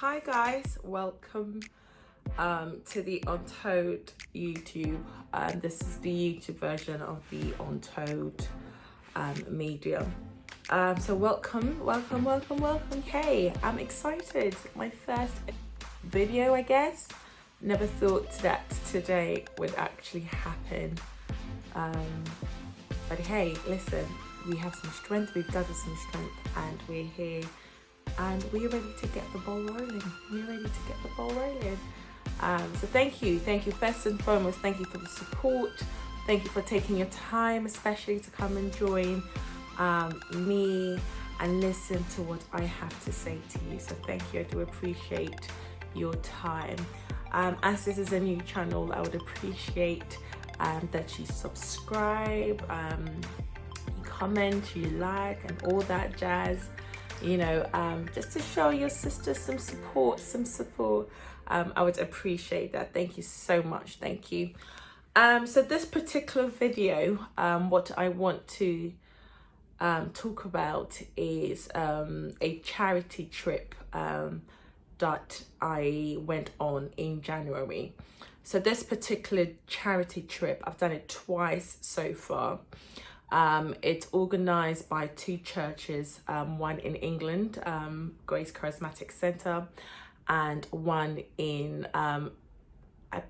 Hi guys, welcome to the Untold YouTube. This is the YouTube version of the Untold medium. So welcome. Hey, I'm excited. My first video, I guess. Never thought that today would actually happen. But hey, listen, we have some strength, we've gathered some strength, and we're here. And we're ready to get the ball rolling. So thank you. First and foremost, thank you for the support. Thank you for taking your time, especially to come and join me and listen to what I have to say to you. So thank you. I do appreciate your time. As this is a new channel, I would appreciate that you subscribe, you comment, you like, and all that jazz. You know, just to show your sister some support. I would appreciate that. Thank you so much. Thank you. So this particular video, what I want to talk about is a charity trip that I went on in January. So this particular charity trip, I've done it twice so far. It's organized by two churches, one in England, Grace Charismatic Center, and one in, I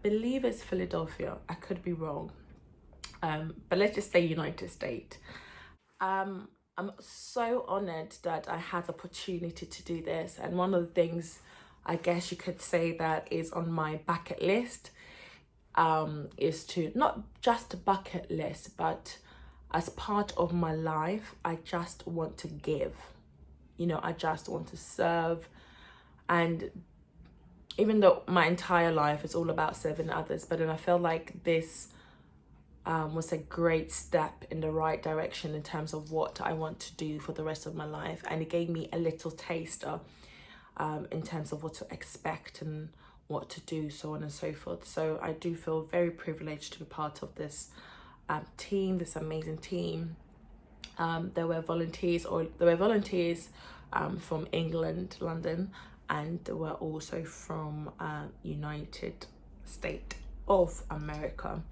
believe it's Philadelphia. I could be wrong. But let's just say United States. I'm so honored that I had the opportunity to do this. And one of the things, I guess you could say, that is on my bucket list, is to, not just a bucket list, but as part of my life, I just want to give. You know, I just want to serve. And even though my entire life is all about serving others, but then I felt like this was a great step in the right direction in terms of what I want to do for the rest of my life. And it gave me a little taster in terms of what to expect and what to do, so on and so forth. So I do feel very privileged to be part of this team, this amazing team. There were volunteers from England, London, and there were also from United States of America.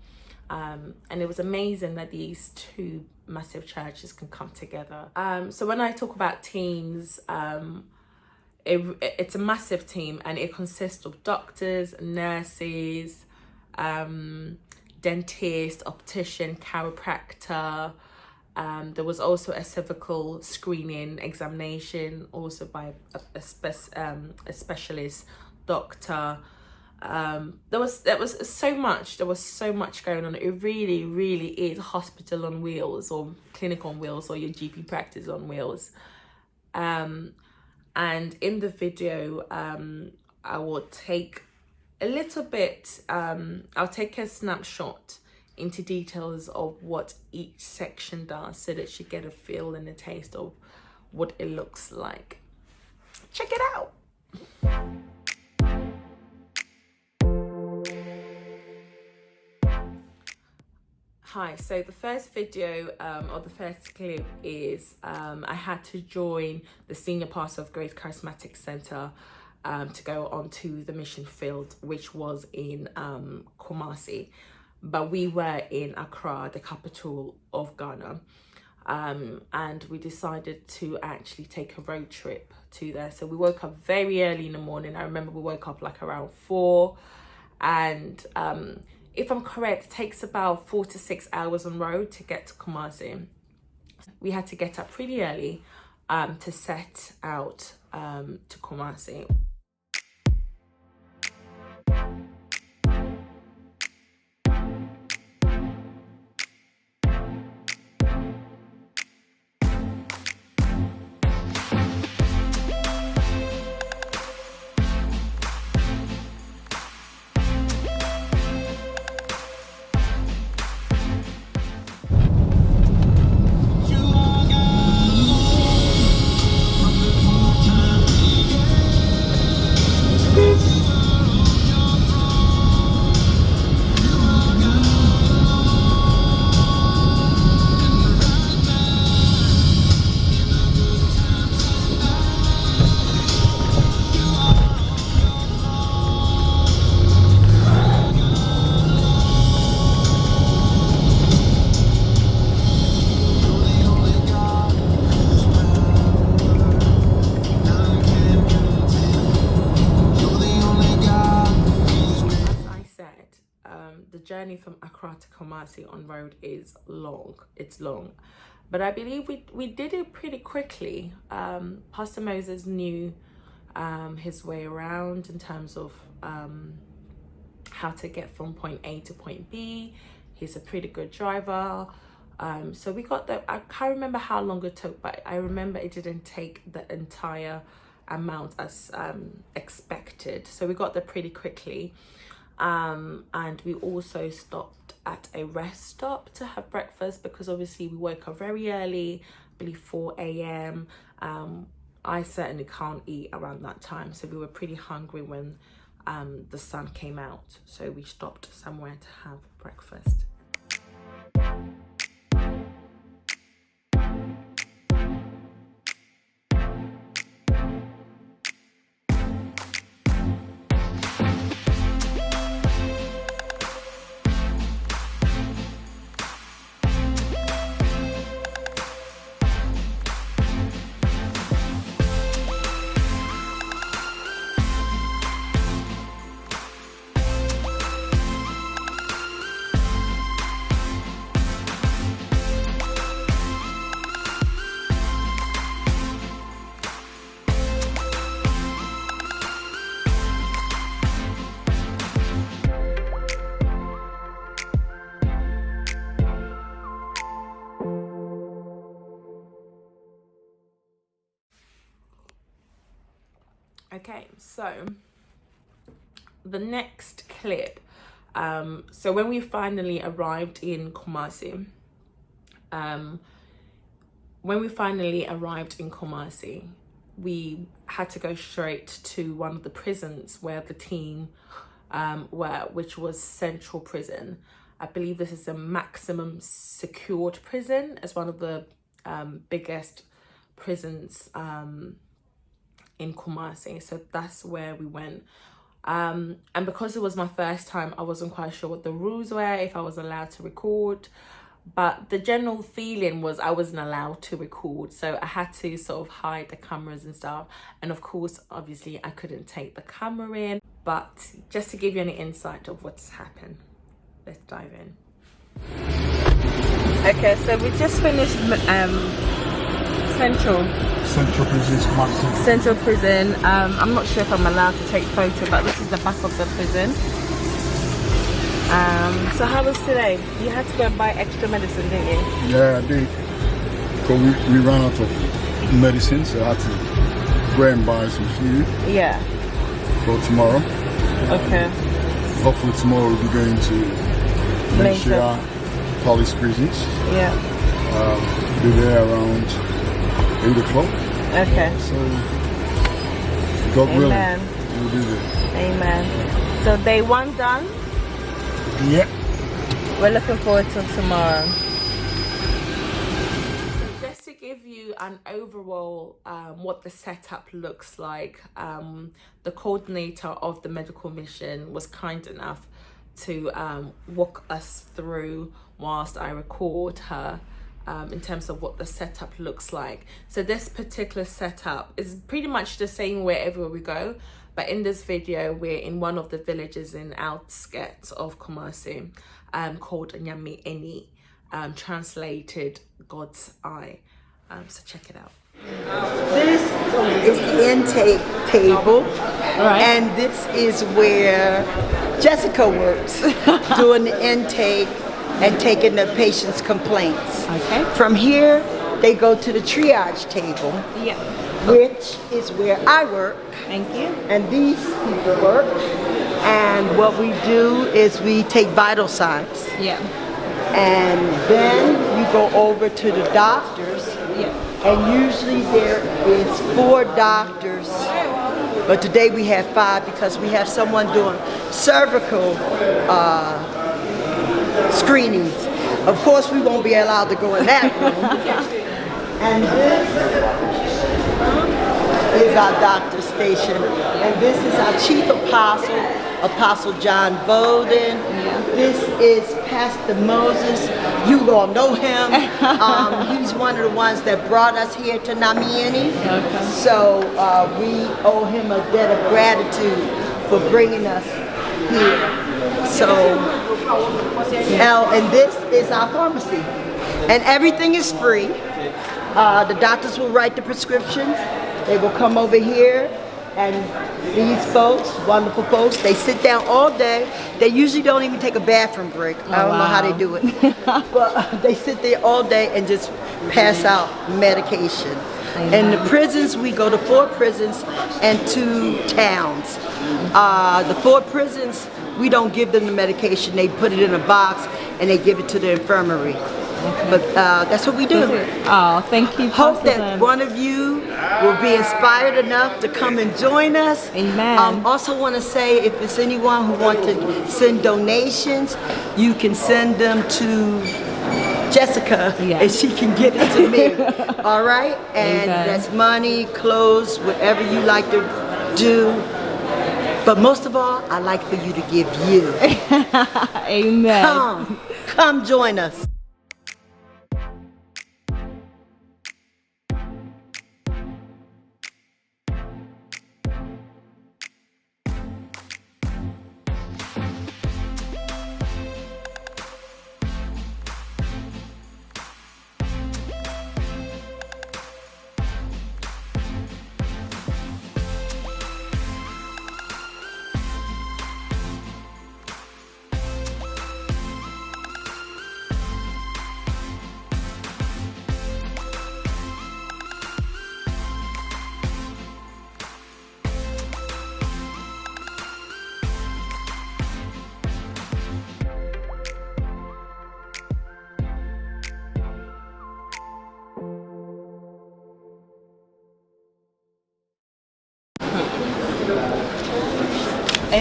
And it was amazing that these two massive churches can come together. So when I talk about teams, it's a massive team, and it consists of doctors, nurses, dentist, optician, chiropractor. There was also a cervical screening examination, also by a specialist doctor. There was so much. There was so much going on. It really is hospital on wheels, or clinic on wheels, or your GP practice on wheels. And in the video, I will take a little bit, I'll take a snapshot into details of what each section does, so that you get a feel and a taste of what it looks like. Check it out. Hi, so the first video, or the first clip is, I had to join the senior pastor of Grace Charismatic Center to go onto the mission field, which was in Kumasi, but we were in Accra, the capital of Ghana, and we decided to actually take a road trip to there. So we woke up very early in the morning. I remember we woke up like around 4, and if I'm correct, it takes about 4 to 6 hours on road to get to Kumasi. We had to get up pretty early to set out to Kumasi. journey from Accra to Kumasi on road is long. It's long, but I believe we did it pretty quickly. Pastor Moses knew his way around in terms of how to get from point A to point B. He's a pretty good driver. So we got there. I can't remember how long it took, but I remember it didn't take the entire amount as expected. So we got there pretty quickly. And we also stopped at a rest stop to have breakfast, because obviously we woke up very early, I believe 4 a.m. I certainly can't eat around that time, so we were pretty hungry when the sun came out. So we stopped somewhere to have breakfast. Okay, so the next clip, so when we finally arrived in Kumasi, we had to go straight to one of the prisons where the team were, which was Central Prison. I believe this is a maximum secured prison. It's one of the biggest prisons in Kumasi. So that's where we went. And because it was my first time, I wasn't quite sure what the rules were, if I was allowed to record. But the general feeling was I wasn't allowed to record. So I had to sort of hide the cameras and stuff. And of course, obviously, I couldn't take the camera in. But just to give you an insight of what's happened, let's dive in. Okay, so we just finished Central Prison. I'm not sure if I'm allowed to take photo, but this is the back of the prison. So how was today? You had to go and buy extra medicine, didn't you? Yeah, I did. Because we ran out of medicine, so I had to go and buy some food. Yeah. For tomorrow. Okay. Hopefully tomorrow we'll be going to Malaysia police prisons. Yeah. Be there around 8 o'clock. Okay. So, God Amen. willing, we'll be there. Amen. So day one done? Yeah. We're looking forward to tomorrow. Just to give you an overall what the setup looks like, the coordinator of the medical mission was kind enough to walk us through whilst I record her. In terms of what the setup looks like. So this particular setup is pretty much the same wherever we go, but in this video we're in one of the villages in outskirts of Kumasi, called Nyami Eni, translated God's Eye. So check it out. This is the intake table, Right. and this is where Jessica works, doing the intake and taking the patient's complaints. Okay. From here, they go to the triage table, Yeah. which is where I work, Thank you. and these people work. And what we do is we take vital signs, Yeah. and then you go over to the doctors. Yeah. And usually there is 4 doctors, but today we have 5 because we have someone doing cervical screenings. Of course, we won't be allowed to go in that room. And this is our doctor station, and this is our chief apostle, Apostle John Bowden. This is Pastor Moses. You gonna know him. He's one of the ones that brought us here to Namieni. Okay. So we owe him a debt of gratitude for bringing us here. So, and this is our pharmacy. And everything is free. The doctors will write the prescriptions. They will come over here, and these folks, wonderful folks, they sit down all day. They usually don't even take a bathroom break. I don't know how they do it. But they sit there all day and just pass out medication. In the prisons, we go to 4 prisons and 2 towns. The 4 prisons, we don't give them the medication. They put it in a box and they give it to the infirmary. But that's what we do. Oh, thank you. Hope that one of you will be inspired enough to come and join us. Amen. Also want to say, if there's anyone who wants to send donations, you can send them to Jessica, and she can get it to me. All right? And that's money, clothes, whatever you like to do. But most of all, I like for you to give you. Amen. Come join us.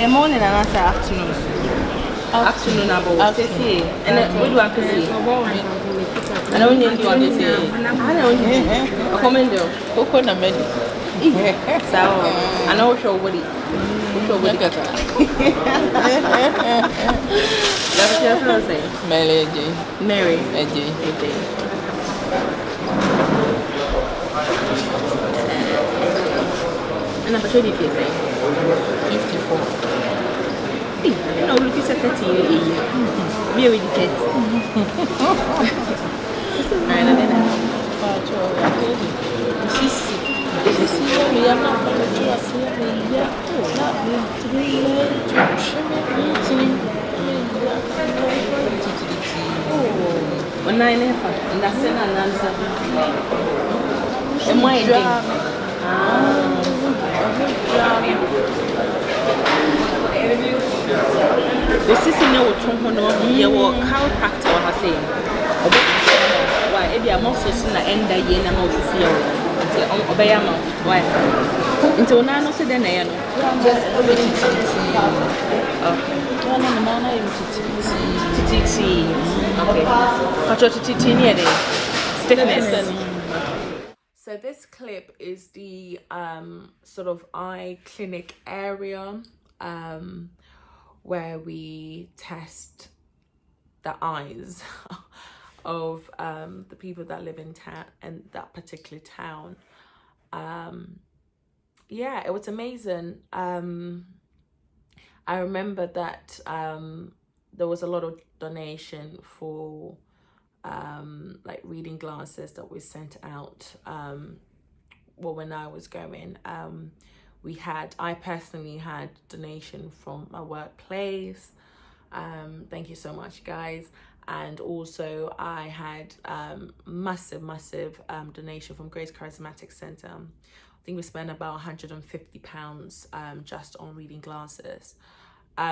Morning and answer afternoon. Afternoon about say and we do I say. I don't need to say. I don't need a commando. Coco na med. So I know show what it. Show what it. That's what I say. Mary. And I'm sure you can say 54. You know, look at 30 years. We already get. This is in your chiropractor, I say. Why, if you are most of the end, I am also see obey a month. Why? Until now, so then I know. So this clip is the sort of eye clinic area where we test the eyes of the people that live in that particular town. Yeah, it was amazing. I remember that there was a lot of donation for like reading glasses that we sent out. Well, when I was going, I personally had donation from my workplace. Thank you so much, guys. And also I had massive donation from Grace Charismatic Center. I think we spent about £150 just on reading glasses.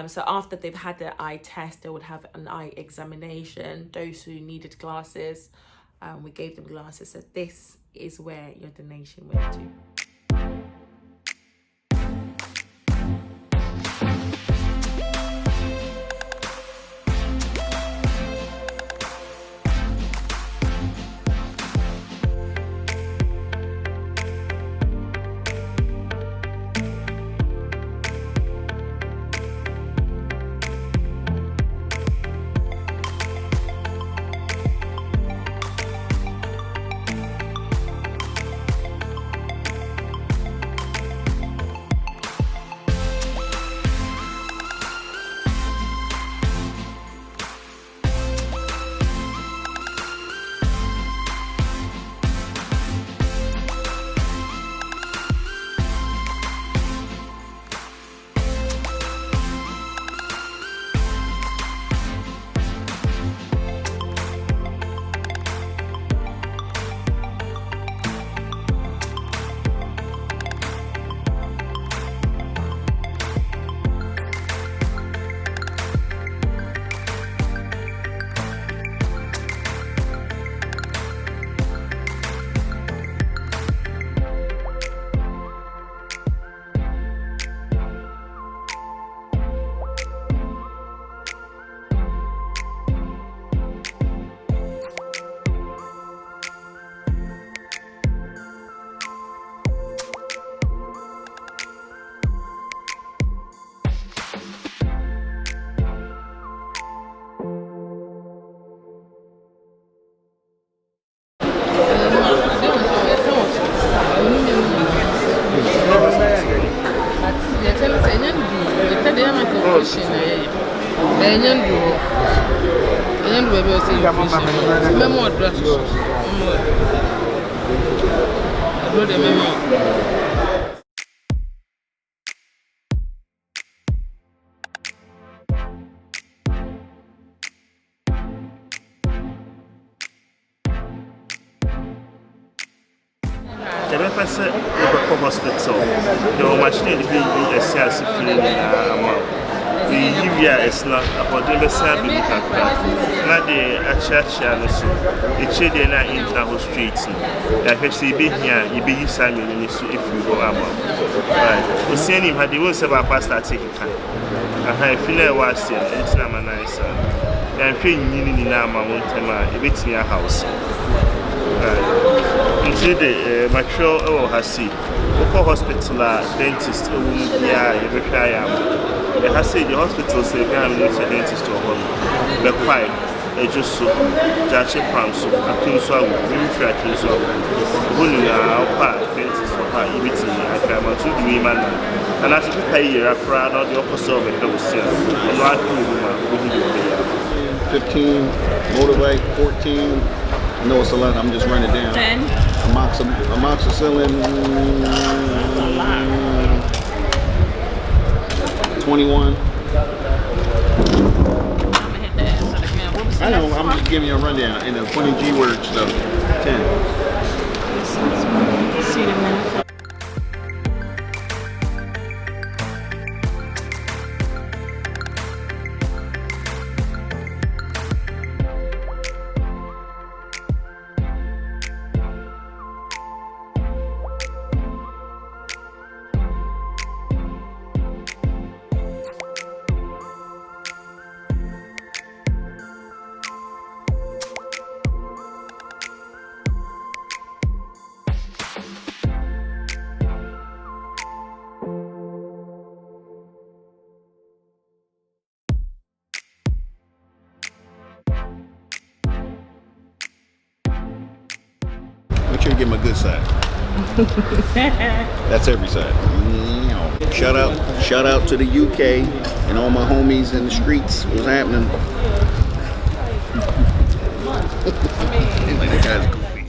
So after they've had their eye test, they would have an eye examination. Those who needed glasses, we gave them glasses. So this is where your donation went to. operation enye ndo baby o say operation memo address no de memo the represent the hospital the machine the be a sales feeling the year is not about the same na the achacha no so e chede na internal street no ya fesi be here e be yisa me no so if you go about right we see him had the one say ba pastor take kan aha feel was say entina manisa ya hwe nyini na ama won tema e betimi a house into the mature hasi local hospital dentist yeah you try the hospital say we am no dentist or home the quite just so jache pram so atun so awu we try to so who na pa dentist for pa you meet me I try to do we man and as you pay your crowd or the opposite of it go see no I do ma 15 motorbike 14 no, it's a lot. I'm just running down. 10. Amoxicillin. 21. I know. I'm just giving you a rundown. In the 20 G word stuff. 10. See the minute. Make sure you give them a good side. That's every side. Shout out to the UK and all my homies in the streets. What's happening? Like that guy's goofy.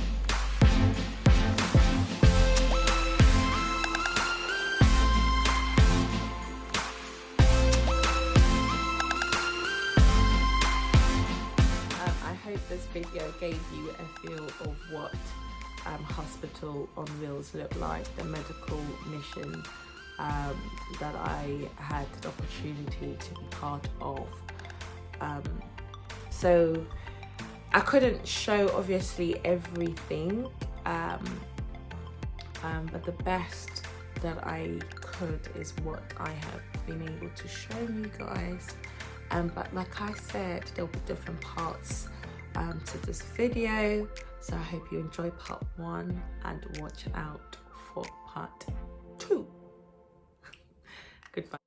I hope this video gave you a feel of what Hospital on Wheels look like, the medical mission that I had the opportunity to be part of. So I couldn't show obviously everything, but the best that I could is what I have been able to show you guys. But like I said, there'll be different parts to this video, so I hope you enjoy part 1 and watch out for part 2. Goodbye.